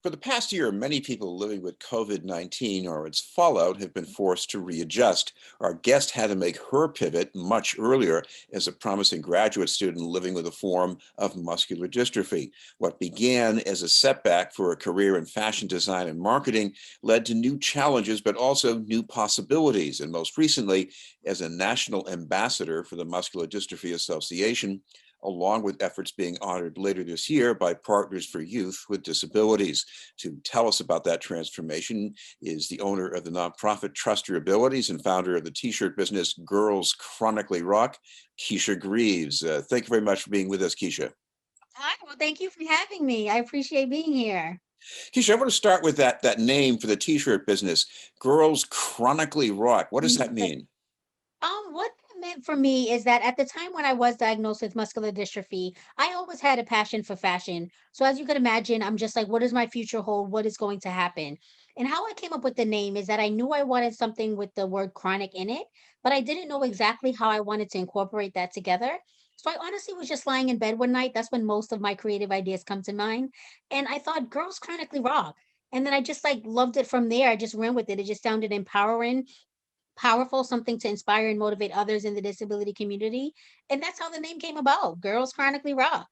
For the past year, many people living with COVID-19 or its fallout have been forced to readjust. Our guest had to make her pivot much earlier as a promising graduate student living with a form of muscular dystrophy. What began as a setback for a career in fashion design and marketing led to new challenges, but also new possibilities. And most recently, as a national ambassador for the Muscular Dystrophy Association, along with efforts being honored later this year by Partners for Youth with Disabilities. To tell us about that transformation is the owner of the nonprofit Trust Your Abilities and founder of the t-shirt business Girls Chronically Rock, Keisha Greaves. Thank you very much for being with us, Keisha. Hi, well, thank you for having me. I appreciate being here. Keisha, I want to start with that name for the t-shirt business, Girls Chronically Rock. What does that mean? What that meant for me is that at the time when I was diagnosed with muscular dystrophy, I always had a passion for fashion. So as you could imagine, I'm just like, what does my future hold? What is going to happen? And how I came up with the name is that I knew I wanted something with the word chronic in it, but I didn't know exactly how I wanted to incorporate that together. So I honestly was just lying in bed one night. That's when most of my creative ideas come to mind. And I thought girls chronically rock. And then I just like loved it from there. I just ran with it. It just sounded empowering, powerful, something to inspire and motivate others in the disability community. And that's how the name came about, Girls Chronically Rock.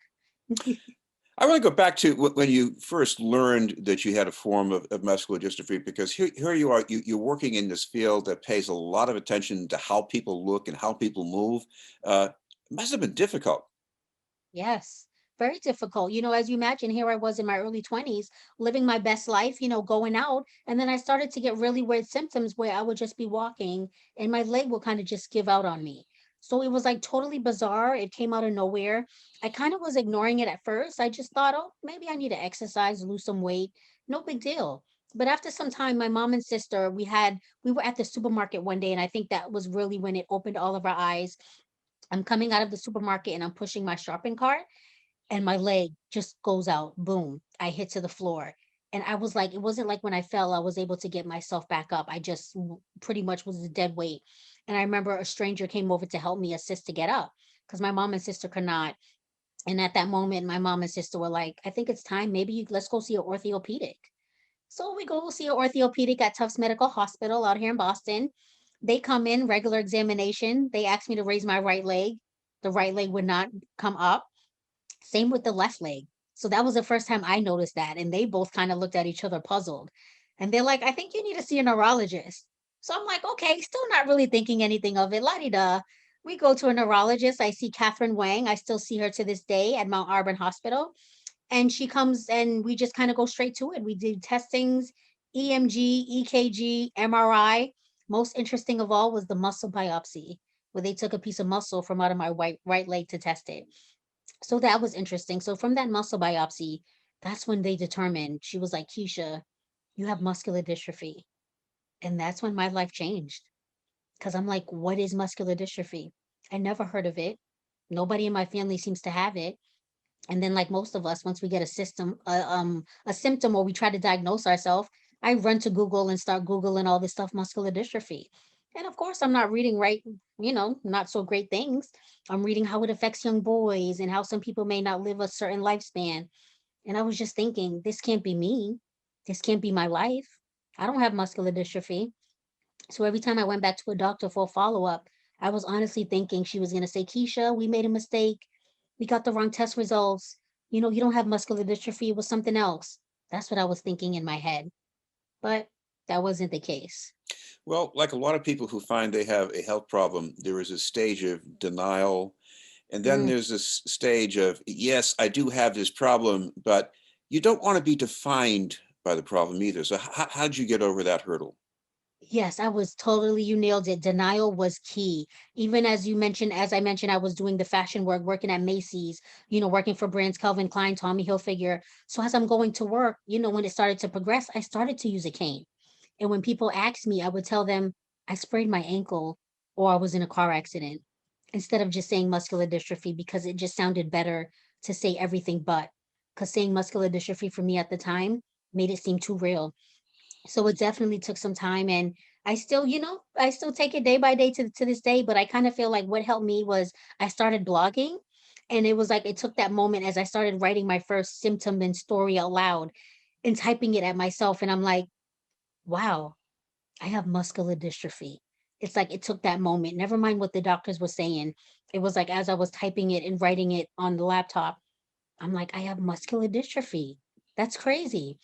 I want to go back to when you first learned that you had a form of muscular dystrophy, because here you are, you're working in this field that pays a lot of attention to how people look and how people move. It must have been difficult. Yes, very difficult. As you imagine, here I was in my early 20s, living my best life, going out. And then I started to get really weird symptoms where I would just be walking and my leg will kind of just give out on me. So it was like totally bizarre. It came out of nowhere. I kind of was ignoring it at first. I just thought, oh, maybe I need to exercise, lose some weight. No big deal. But after some time, my mom and sister, we were at the supermarket one day, and I think that was really when it opened all of our eyes. I'm coming out of the supermarket and I'm pushing my shopping cart and my leg just goes out. Boom. I hit to the floor. And I was like, it wasn't like when I fell, I was able to get myself back up. I just pretty much was a dead weight. And I remember a stranger came over to help me assist to get up because my mom and sister could not. And at that moment, my mom and sister were like, I think it's time. Let's go see an orthopedic. So we go see an orthopedic at Tufts Medical Hospital out here in Boston. They come in, regular examination. They asked me to raise my right leg. The right leg would not come up. Same with the left leg. So that was the first time I noticed that. And they both kind of looked at each other puzzled. And they're like, I think you need to see a neurologist. So I'm like, okay, still not really thinking anything of it. La di da. We go to a neurologist. I see Catherine Wang. I still see her to this day at Mount Auburn Hospital. And she comes and we just kind of go straight to it. We did testings, EMG, EKG, MRI. Most interesting of all was the muscle biopsy, where they took a piece of muscle from out of my right leg to test it. So that was interesting. So from that muscle biopsy, that's when they determined, she was like, Keisha, you have muscular dystrophy. And that's when my life changed. Because I'm like, what is muscular dystrophy? I never heard of it. Nobody in my family seems to have it. And then, like most of us, once we get a symptom, or we try to diagnose ourselves, I run to Google and start Googling all this stuff, muscular dystrophy. And of course, I'm not reading right, not so great things. I'm reading how it affects young boys and how some people may not live a certain lifespan. And I was just thinking, this can't be me. This can't be my life. I don't have muscular dystrophy. So every time I went back to a doctor for a follow up, I was honestly thinking she was going to say, Keisha, we made a mistake. We got the wrong test results. You don't have muscular dystrophy. It was something else. That's what I was thinking in my head. But that wasn't the case. Well, like a lot of people who find they have a health problem, there is a stage of denial. And then Mm. there's this stage of, yes, I do have this problem, but you don't want to be defined by the problem either. So, how did you get over that hurdle? Yes, I was totally, you nailed it. Denial was key. Even as I mentioned, I was doing the fashion work, working at Macy's, working for brands Calvin Klein, Tommy Hilfiger. So as I'm going to work, when it started to progress, I started to use a cane. And when people asked me, I would tell them I sprained my ankle or I was in a car accident instead of just saying muscular dystrophy because it just sounded better to say everything but. Because saying muscular dystrophy for me at the time made it seem too real. So it definitely took some time, and I still take it day by day to this day, but I kind of feel like what helped me was I started blogging, and it was like it took that moment as I started writing my first symptom and story out loud. and typing it at myself. And I'm like, wow, I have muscular dystrophy. It's like it took that moment. Never mind what the doctors were saying. It was like as I was typing it and writing it on the laptop, I'm like, I have muscular dystrophy. That's crazy.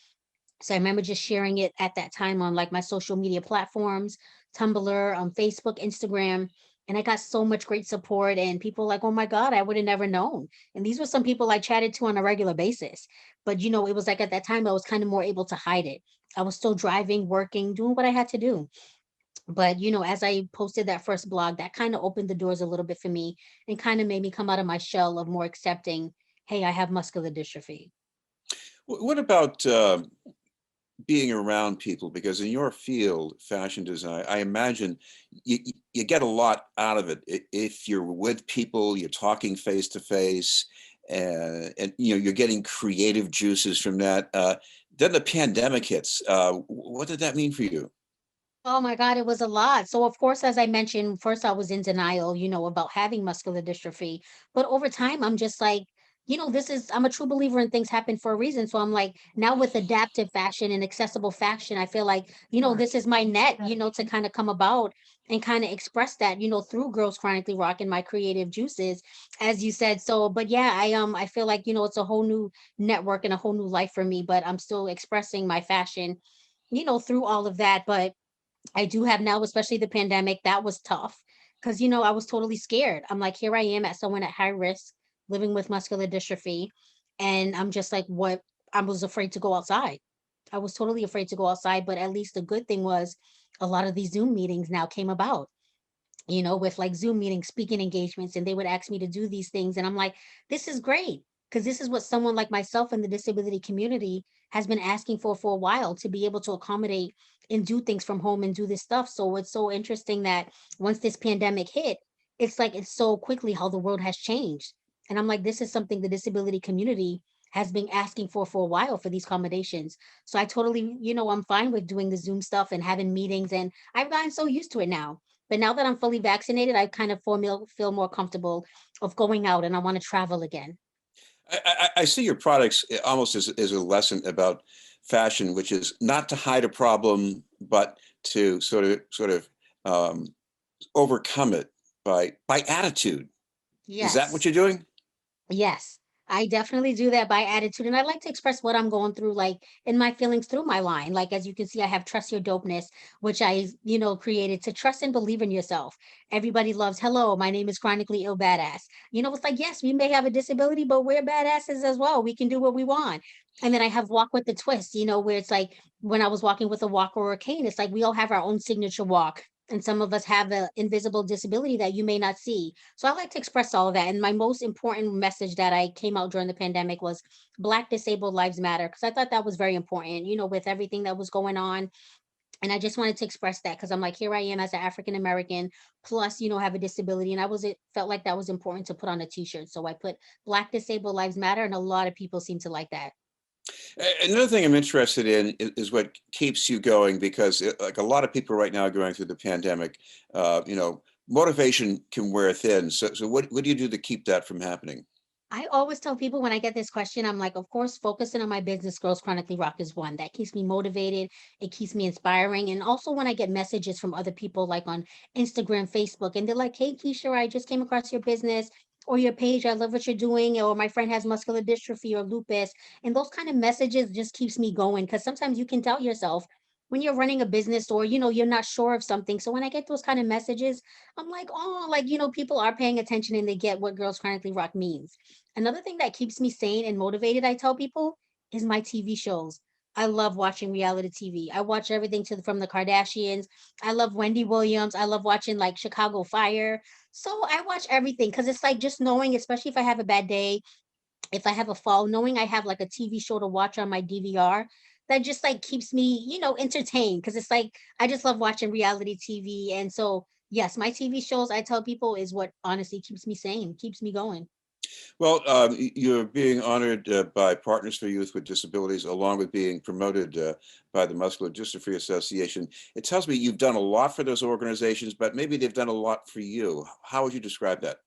So I remember just sharing it at that time on like my social media platforms, Tumblr, Facebook, Instagram. And I got so much great support and people like, oh my God, I would have never known. And these were some people I chatted to on a regular basis. But it was like at that time I was kind of more able to hide it. I was still driving, working, doing what I had to do. But as I posted that first blog, that kind of opened the doors a little bit for me and kind of made me come out of my shell of more accepting, hey, I have muscular dystrophy. What about being around people? Because in your field, fashion design, I imagine you get a lot out of it. If you're with people, you're talking face to face, and you're getting creative juices from that. Then the pandemic hits. What did that mean for you? Oh my God, it was a lot. So, of course, as I mentioned, first I was in denial, about having muscular dystrophy. But over time, I'm just like, I'm a true believer in things happen for a reason. So I'm like, now with adaptive fashion and accessible fashion, I feel like, this is my net, to kind of come about and kind of express that, through Girls Chronically Rock and my creative juices, as you said. So, but yeah, I feel like, it's a whole new network and a whole new life for me, but I'm still expressing my fashion, through all of that. But I do have now, especially the pandemic, that was tough because, I was totally scared. I'm like, here I am at someone at high risk living with muscular dystrophy. And I'm just like, what? I was afraid to go outside. I was totally afraid to go outside. But at least the good thing was a lot of these Zoom meetings now came about, with like Zoom meetings, speaking engagements, and they would ask me to do these things. And I'm like, this is great because this is what someone like myself in the disability community has been asking for a while to be able to accommodate and do things from home and do this stuff. So it's so interesting that once this pandemic hit, it's like it's so quickly how the world has changed. And I'm like, this is something the disability community has been asking for a while for these accommodations. So I totally, I'm fine with doing the Zoom stuff and having meetings. And I've gotten so used to it now, but now that I'm fully vaccinated, I kind of feel more comfortable of going out and I want to travel again. I see your products almost as a lesson about fashion, which is not to hide a problem, but to sort of um, overcome it by attitude. Is that what Yes. you're doing? Yes, I definitely do that by attitude. And I like to express what I'm going through, like in my feelings through my line. Like, as you can see, I have Trust Your Dopeness, which I, created to trust and believe in yourself. Everybody loves, hello, my name is Chronically Ill Badass. It's like, yes, we may have a disability, but we're badasses as well. We can do what we want. And then I have Walk with the Twist, where it's like when I was walking with a walker or a cane, it's like we all have our own signature walk. And some of us have an invisible disability that you may not see, so I like to express all of that. And my most important message that I came out during the pandemic was Black disabled lives matter, because I thought that was very important, with everything that was going on. And I just wanted to express that because I'm like, here I am as an African American, plus, have a disability. And it felt like that was important to put on a t-shirt. So I put Black disabled lives matter. And a lot of people seem to like that. Another thing I'm interested in is what keeps you going, because like a lot of people right now going through the pandemic, motivation can wear thin. So what do you do to keep that from happening? I always tell people when I get this question, I'm like, of course, focusing on my business, Girls Chronically Rock is one that keeps me motivated. It keeps me inspiring. And also when I get messages from other people, like on Instagram, Facebook, and they're like, hey, Keisha, I just came across your business or your page. I love what you're doing. Or my friend has muscular dystrophy or lupus. And those kind of messages just keeps me going. Because sometimes you can tell yourself when you're running a business or, you're not sure of something. So when I get those kind of messages, I'm like, oh, like, people are paying attention and they get what Girls Chronically Rock means. Another thing that keeps me sane and motivated, I tell people, is my TV shows. I love watching reality TV. I watch everything from the Kardashians. I love Wendy Williams. I love watching like Chicago Fire. So I watch everything because it's like just knowing, especially if I have a bad day, if I have a fall, knowing I have like a TV show to watch on my DVR that just like keeps me, entertained. Cause it's like I just love watching reality TV. And so yes, my TV shows, I tell people, is what honestly keeps me sane, keeps me going. Well, you're being honored by Partners for Youth with Disabilities, along with being promoted by the Muscular Dystrophy Association. It tells me you've done a lot for those organizations, but maybe they've done a lot for you. How would you describe that?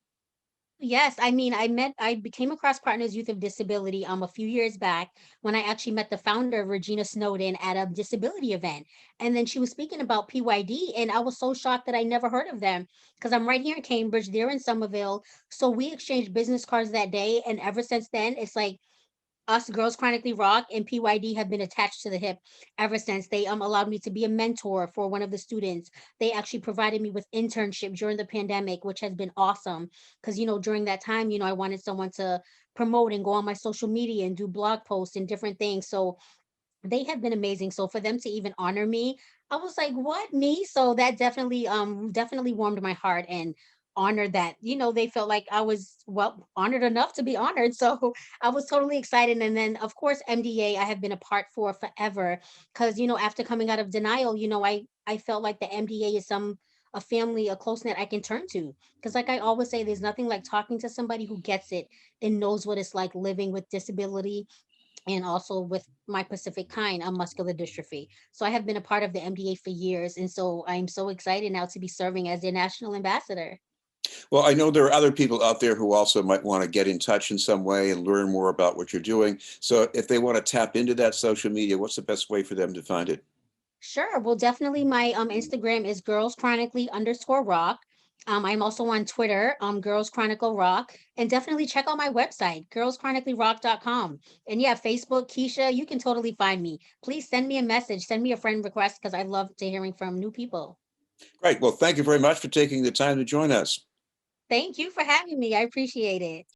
Yes, I mean, I became across Partners Youth of Disability a few years back when I actually met the founder, Regina Snowden, at a disability event. And then she was speaking about PYD, and I was so shocked that I never heard of them because I'm right here in Cambridge, they're in Somerville. So we exchanged business cards that day, and ever since then, it's like us Girls Chronically Rock and PYD have been attached to the hip ever since. They allowed me to be a mentor for one of the students. They actually provided me with internship during the pandemic, which has been awesome. Because during that time, I wanted someone to promote and go on my social media and do blog posts and different things. So they have been amazing. So for them to even honor me, I was like, "What, me?" So that definitely warmed my heart and honored that. They felt like I was, well, honored enough to be honored. So I was totally excited. And then of course MDA I have been a part for forever because after coming out of denial, I felt like the MDA is a family, a close knit I can turn to. Because like I always say, there's nothing like talking to somebody who gets it and knows what it's like living with disability and also with my Pacific kind, muscular dystrophy. So I have been a part of the MDA for years. And so I'm so excited now to be serving as their national ambassador. Well, I know there are other people out there who also might want to get in touch in some way and learn more about what you're doing. So if they want to tap into that social media, what's the best way for them to find it? Sure. Well, definitely my Instagram is girls chronically underscore rock. I'm also on Twitter, Girls Chronicle Rock, and definitely check out my website, girlschronicallyrock.com. And yeah, Facebook, Keisha, you can totally find me. Please send me a message, send me a friend request because I love to hearing from new people. Great. Well, thank you very much for taking the time to join us. Thank you for having me. I appreciate it.